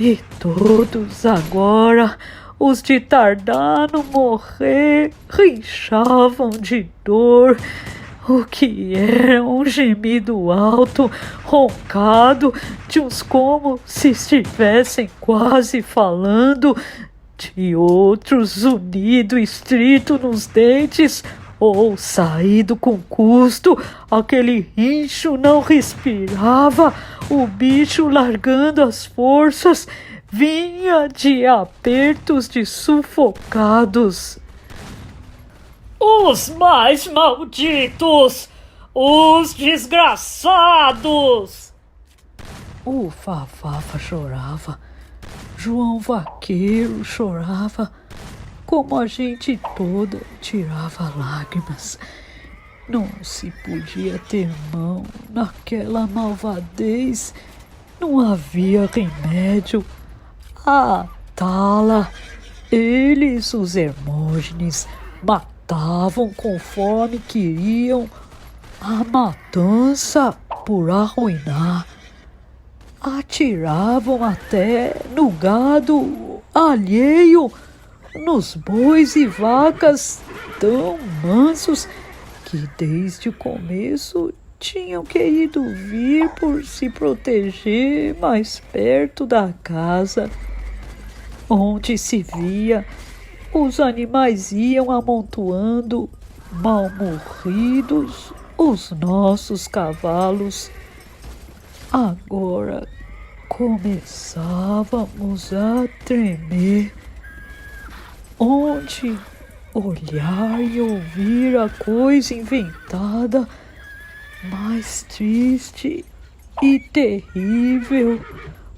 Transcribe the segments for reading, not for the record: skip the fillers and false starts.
E todos agora, os de tardar no morrer, rinchavam de dor. O que era um gemido alto, roncado, de uns como se estivessem quase falando, de outros unido estrito nos dentes, ou saído com custo, aquele rincho não respirava, o bicho largando as forças, vinha de apertos de sufocados. Os mais malditos! Os desgraçados! O Fafafa chorava, João Vaqueiro chorava, como a gente toda tirava lágrimas. Não se podia ter mão naquela malvadez, não havia remédio. A Tala, eles, os Hermógenes, matavam conforme queriam, a matança por arruinar. Atiravam até no gado alheio, nos bois e vacas tão mansos que desde o começo tinham querido vir por se proteger mais perto da casa. Onde se via, os animais iam amontoando, mal morridos, os nossos cavalos. Agora começávamos a tremer. Onde olhar e ouvir a coisa inventada, mais triste e terrível,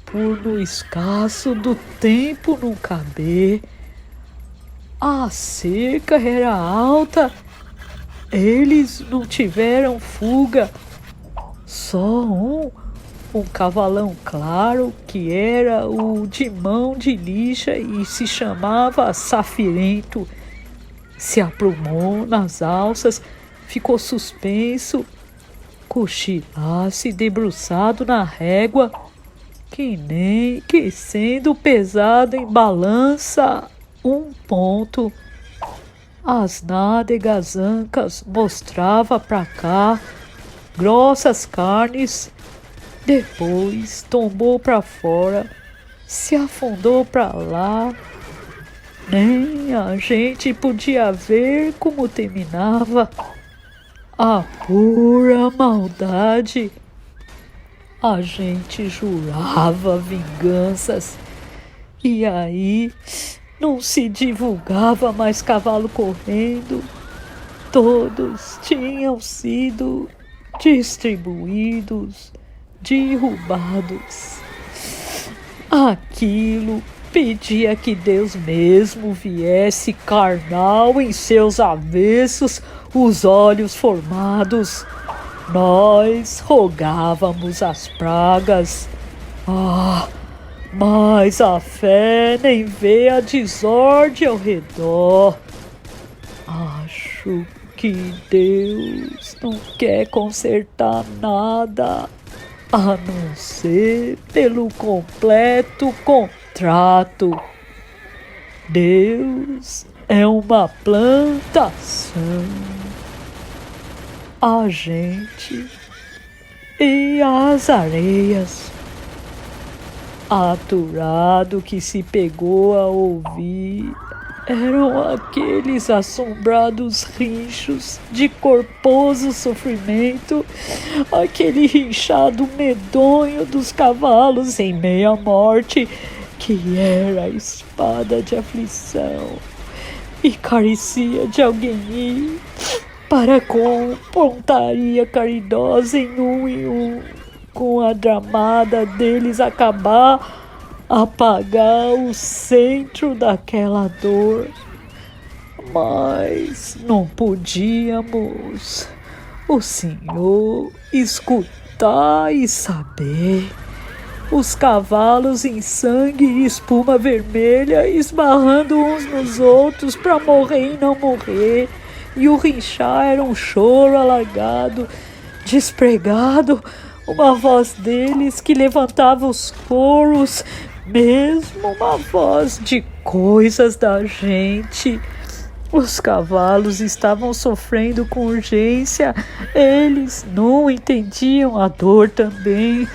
por no escasso do tempo não caber. A cerca era alta, eles não tiveram fuga, só um cavalão claro, que era o de mão de lixa e se chamava Safirento, se aprumou nas alças, ficou suspenso, cochilasse debruçado na régua, que nem que sendo pesado em balança um ponto. As nádegas ancas mostrava pra cá, grossas carnes. Depois tombou para fora, se afundou para lá. Nem a gente podia ver como terminava. A pura maldade. A gente jurava vinganças. E aí não se divulgava mais cavalo correndo. Todos tinham sido distribuídos, derrubados. Aquilo pedia que Deus mesmo viesse carnal em seus avessos, os olhos formados. Nós rogávamos as pragas. Mas a fé nem vê a desordem ao redor. Acho que Deus não quer consertar nada, a não ser pelo completo contrato. Deus é uma plantação. A gente e as areias. Aturado que se pegou a ouvir eram aqueles assombrados rinchos de corposo sofrimento, aquele rinchado medonho dos cavalos em meia morte, que era a espada de aflição, e carecia de alguém ir para com pontaria caridosa em um, com a dramada deles acabar, apagar o centro daquela dor. Mas não podíamos, o Senhor, escutar e saber. Os cavalos em sangue e espuma vermelha esbarrando uns nos outros para morrer e não morrer. E o rinchar era um choro alargado, despregado, uma voz deles que levantava os coros mesmo uma voz de coisas da gente. Os cavalos estavam sofrendo com urgência, eles não entendiam a dor também.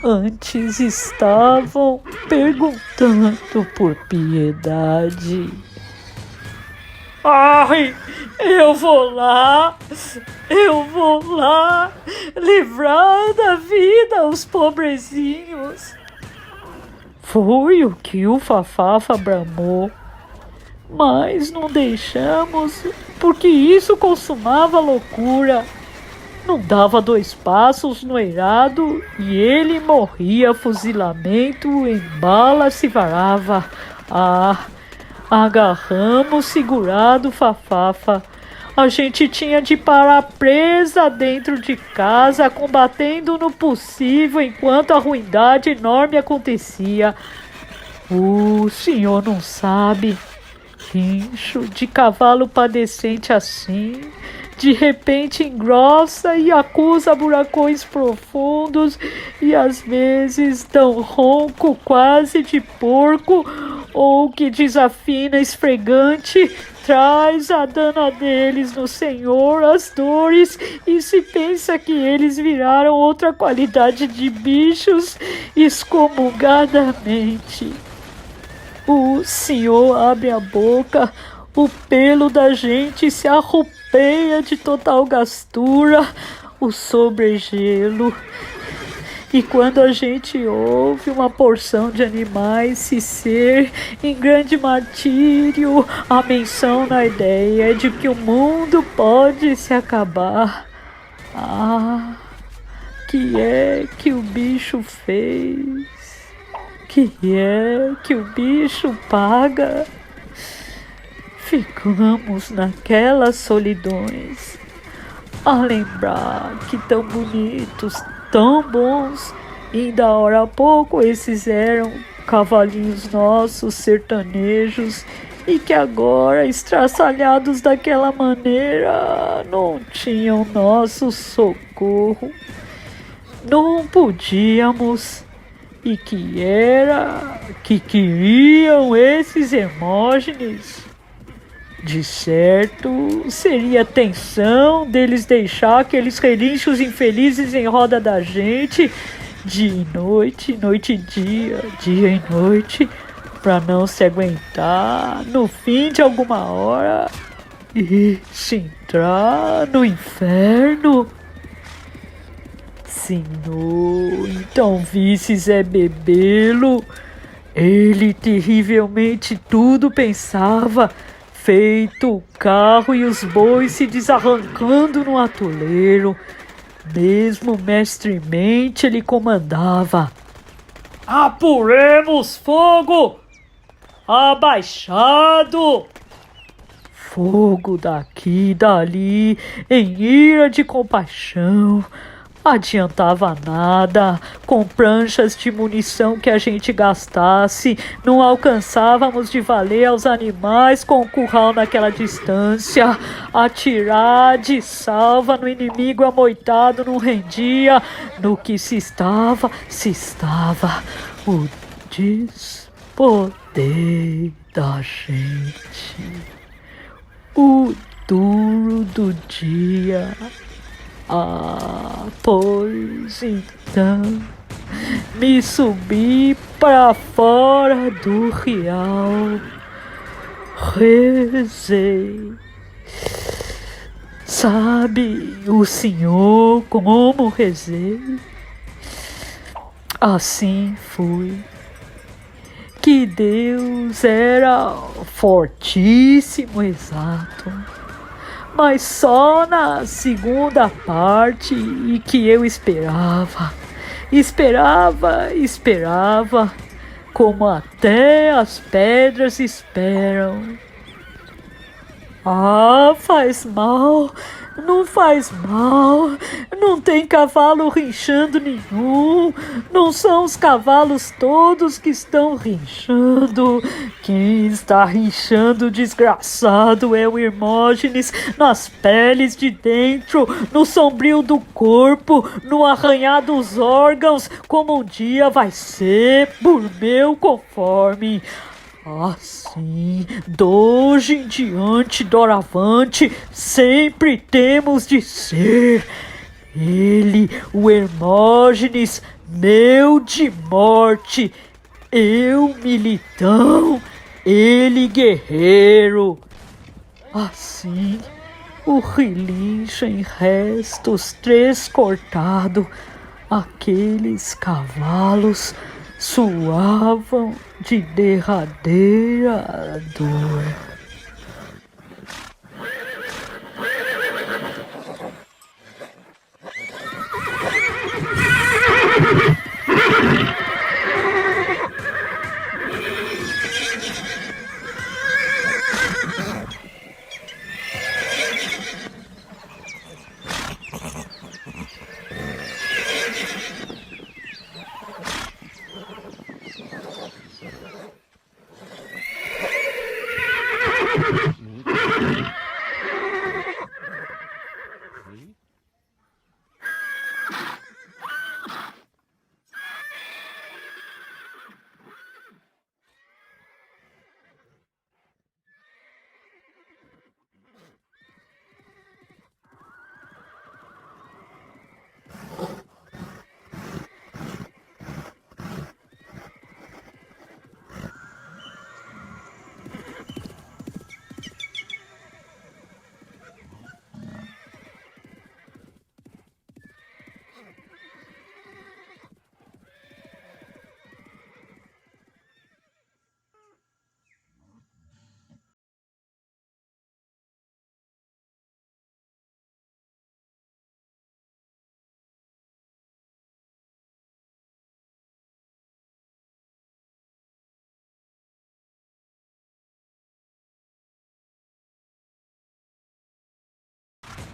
Antes estavam perguntando por piedade. Ai, eu vou lá livrar da vida os pobrezinhos. Foi o que o Fafafa bramou. Mas não deixamos, porque isso consumava loucura. Não dava 2 passos no eirado e ele morria. Fuzilamento em bala se varava. Agarramos segurado Fafafa. A gente tinha de parar presa dentro de casa, combatendo no possível enquanto a ruindade enorme acontecia. O senhor não sabe. Guincho de cavalo padecente assim, de repente engrossa e acusa buracões profundos e às vezes tão ronco quase de porco ou que desafina esfregante, traz a dana deles no Senhor as dores e se pensa que eles viraram outra qualidade de bichos excomungadamente. O senhor abre a boca, o pelo da gente se arrupeia de total gastura, o sobregelo. E quando a gente ouve uma porção de animais se ser em grande martírio, a menção na ideia de que o mundo pode se acabar. Que é que o bicho fez? Que é que o bicho paga? Ficamos naquelas solidões, a lembrar que tão bonitos, tão bons, ainda hora há pouco esses eram cavalinhos nossos sertanejos e que agora, estraçalhados daquela maneira, não tinham nosso socorro. Não podíamos. E que era que queriam esses Hermógenes? De certo, seria tensão deles deixar aqueles relinchos infelizes em roda da gente, dia e noite, noite e dia e noite, pra não se aguentar no fim de alguma hora e se entrar no inferno. Senhor, então visse Zé Bebelo, ele terrivelmente tudo pensava, feito o carro e os bois se desarrancando no atoleiro. Mesmo mestremente ele comandava: apuremos fogo! Abaixado! Fogo daqui e dali, em ira de compaixão. Adiantava nada, com pranchas de munição que a gente gastasse, não alcançávamos de valer aos animais com o curral naquela distância. Atirar de salva no inimigo amoitado não rendia. No que se estava o despoder da gente, o duro do dia. Pois então me subi para fora do rial, rezei. Sabe o senhor como rezei? Assim fui. Que Deus era fortíssimo, exato. Mas só na segunda parte e que eu esperava, como até as pedras esperam. Ah, faz mal, não faz mal, não tem cavalo rinchando nenhum, não são os cavalos todos que estão rinchando. Quem está rinchando, desgraçado, é o Hermógenes, nas peles de dentro, no sombrio do corpo, no arranhar dos órgãos, como um dia vai ser, por meu conforme. Assim, de hoje em diante, doravante, sempre temos de ser ele, o Hermógenes, meu de morte, eu militão, ele guerreiro. Assim, o relincha em restos, três cortado, aqueles cavalos suavam de derradeira dor.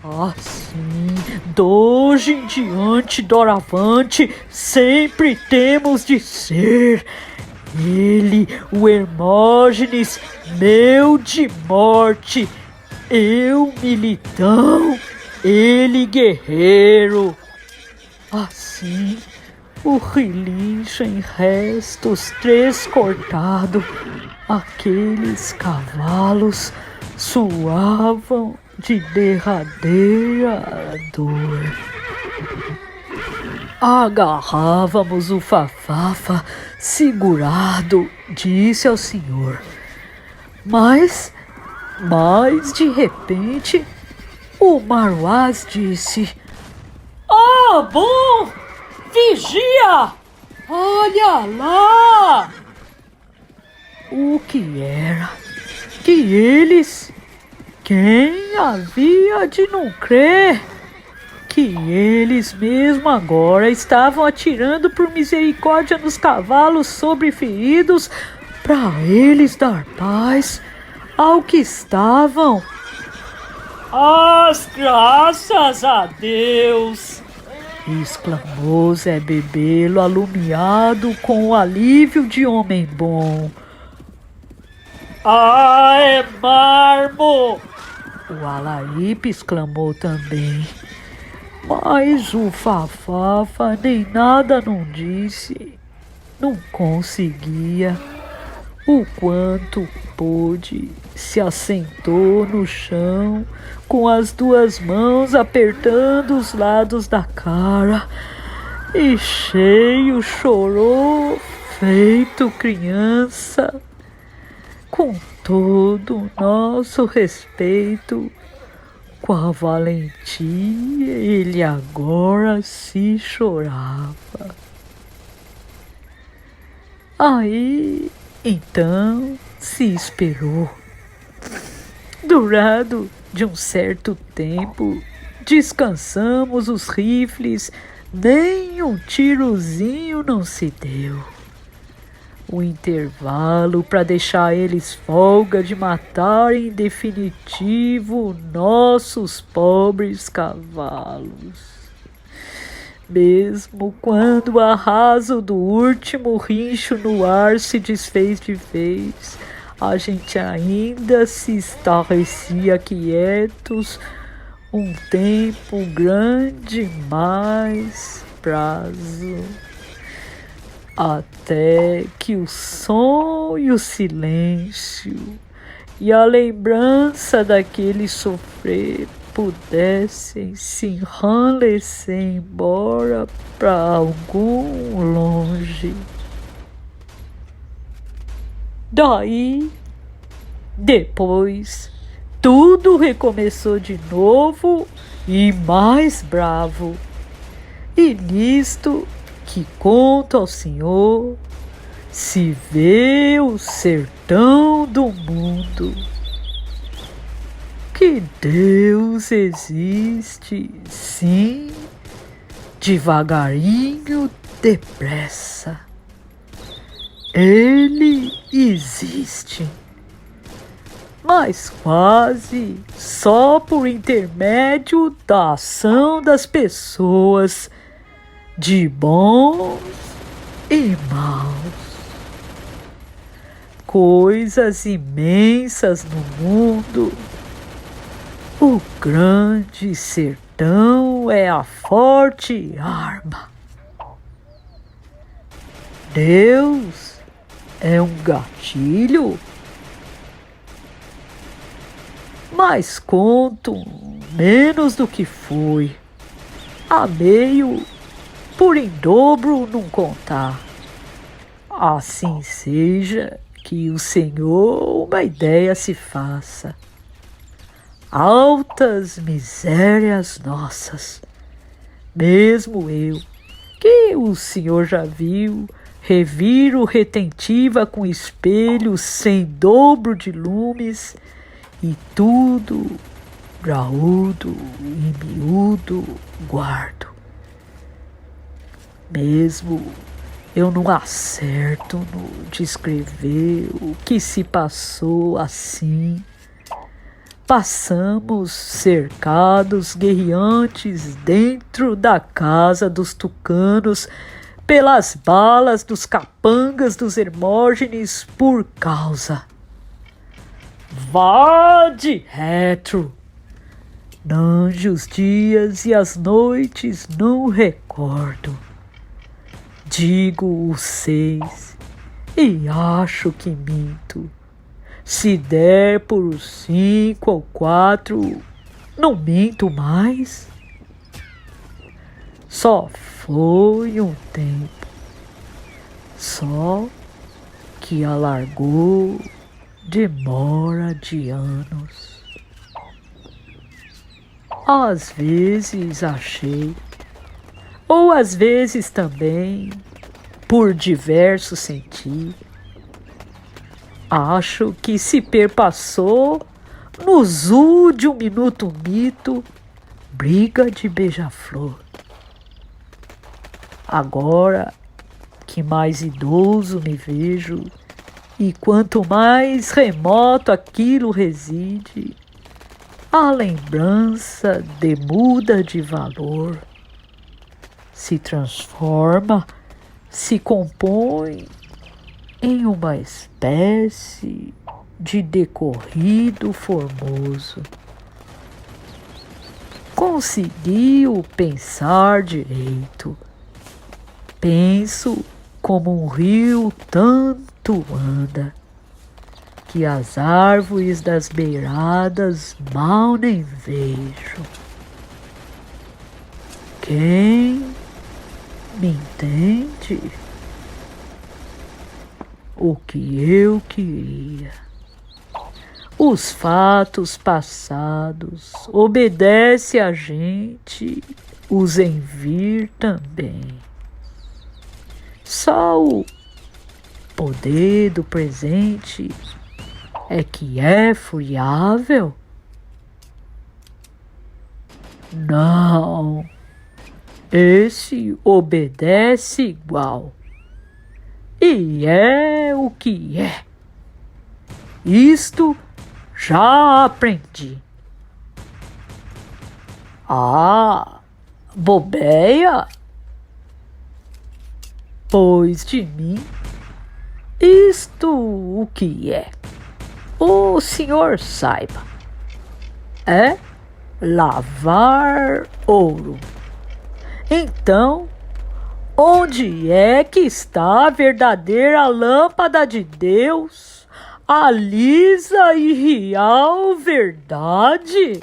Assim, de hoje em diante, doravante, sempre temos de ser ele, o Hermógenes, meu de morte, eu militão, ele guerreiro. Assim, o relincha em restos, três cortado, aqueles cavalos suavam de derradeira dor. Agarrávamos o Fafafa segurado, disse ao senhor. Mas de repente, o Marwaz disse: Ah, bom! Vigia! Olha lá! O que era? Que eles... Quem havia de não crer que eles mesmo agora estavam atirando por misericórdia nos cavalos sobreferidos para eles dar paz ao que estavam? As graças a Deus! Exclamou Zé Bebelo, alumiado com o alívio de homem bom. Ah, é marmo! O Alaípe exclamou também. Mas o Fafafa nem nada não disse, não conseguia. O quanto pôde, se assentou no chão, com as duas mãos apertando os lados da cara, e cheio chorou, feito criança. Com todo o nosso respeito, com a valentia, ele agora se chorava. Aí, então, se esperou. Durado de um certo tempo, descansamos os rifles, nem um tirozinho não se deu. o intervalo para deixar eles folga de matar em definitivo nossos pobres cavalos. Mesmo quando o arraso do último rincho no ar se desfez de vez, a gente ainda se estarrecia quietos um tempo grande mais prazo, até que o som e o silêncio e a lembrança daquele sofrer pudessem se enrailecer embora para algum longe. Daí, depois, tudo recomeçou de novo e mais bravo. E nisto que conto ao senhor, se vê o sertão do mundo. Que Deus existe, sim, devagarinho, depressa. Ele existe, mas quase só por intermédio da ação das pessoas, de bons e maus. Coisas imensas no mundo. O grande sertão é a forte arma. Deus é um gatilho. Mas conto menos do que foi. A meio, por em dobro não contar. Assim seja que o Senhor uma ideia se faça. Altas misérias nossas. Mesmo eu, que o Senhor já viu, reviro retentiva com espelhos sem dobro de lumes, e tudo graúdo e miúdo guardo. Mesmo eu não acerto no descrever o que se passou assim. Passamos cercados, guerreantes, dentro da casa dos tucanos, pelas balas dos capangas dos Hermógenes, por causa. Vá de retro. Nange os dias e as noites não recordo. Digo os 6 e acho que minto. Se der por 5 ou 4, não minto mais. Só foi um tempo, só que alargou demora de anos. Às vezes achei, ou às vezes também, por diversos senti. Acho que se perpassou no zul de um minuto mito, briga de beija-flor. Agora que mais idoso me vejo, e quanto mais remoto aquilo reside, a lembrança demuda de valor, se transforma, se compõe em uma espécie de decorrido formoso. Conseguiu pensar direito. Penso como um rio tanto anda, que as árvores das beiradas mal nem vejo. Quem me entende? O que eu queria. Os fatos passados obedece a gente, os envir também. Só o poder do presente é que é friável? Não, esse obedece igual. E é o que é. Isto já aprendi. Ah, bobeia? Pois de mim, isto o que é? O senhor saiba. É lavar ouro. Então, onde é que está a verdadeira lâmpada de Deus, a lisa e real verdade?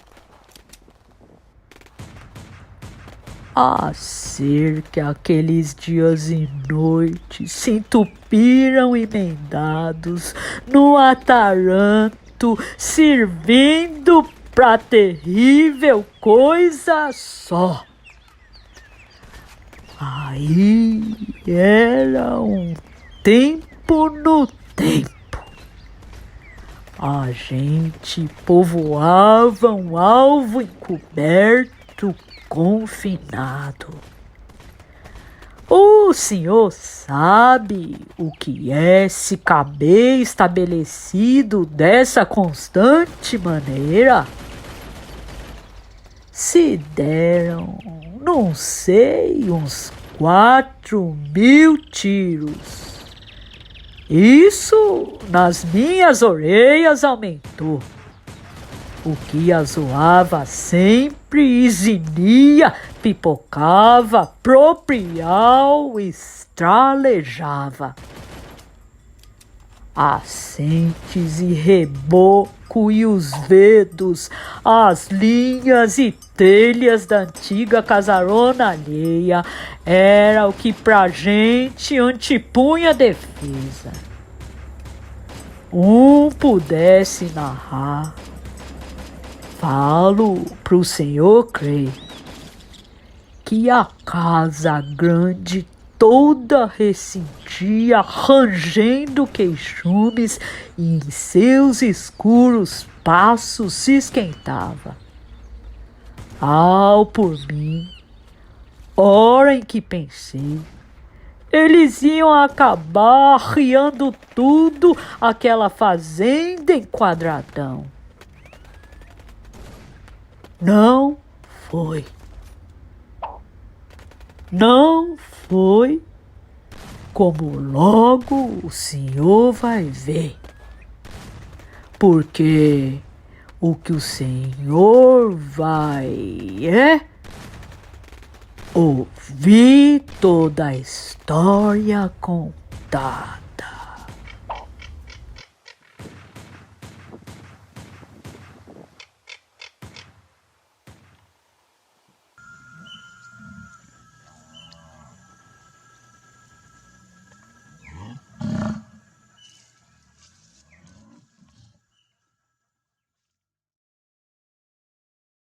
A ser que aqueles dias e noites se entupiram emendados no ataranto, servindo pra terrível coisa só. Aí era um tempo no tempo. A gente povoava um alvo encoberto, confinado. O senhor sabe o que é se caber estabelecido dessa constante maneira? Se deram, não sei, uns 4.000 tiros. Isso nas minhas orelhas aumentou. O que azoava sempre exinia, pipocava, proprial, estralejava. Assentes e reboco e os vedos, as linhas e telhas da antiga casarona alheia, era o que pra gente antepunha defesa. Pudesse narrar. Falo pro senhor Clay que a casa grande toda ressentia, rangendo queixumes, e em seus escuros passos se esquentava. Por mim, hora em que pensei, eles iam acabar riando tudo aquela fazenda em quadradão. Não foi. Não foi, como logo o senhor vai ver. Porque o que o senhor vai ouvir toda a história contada.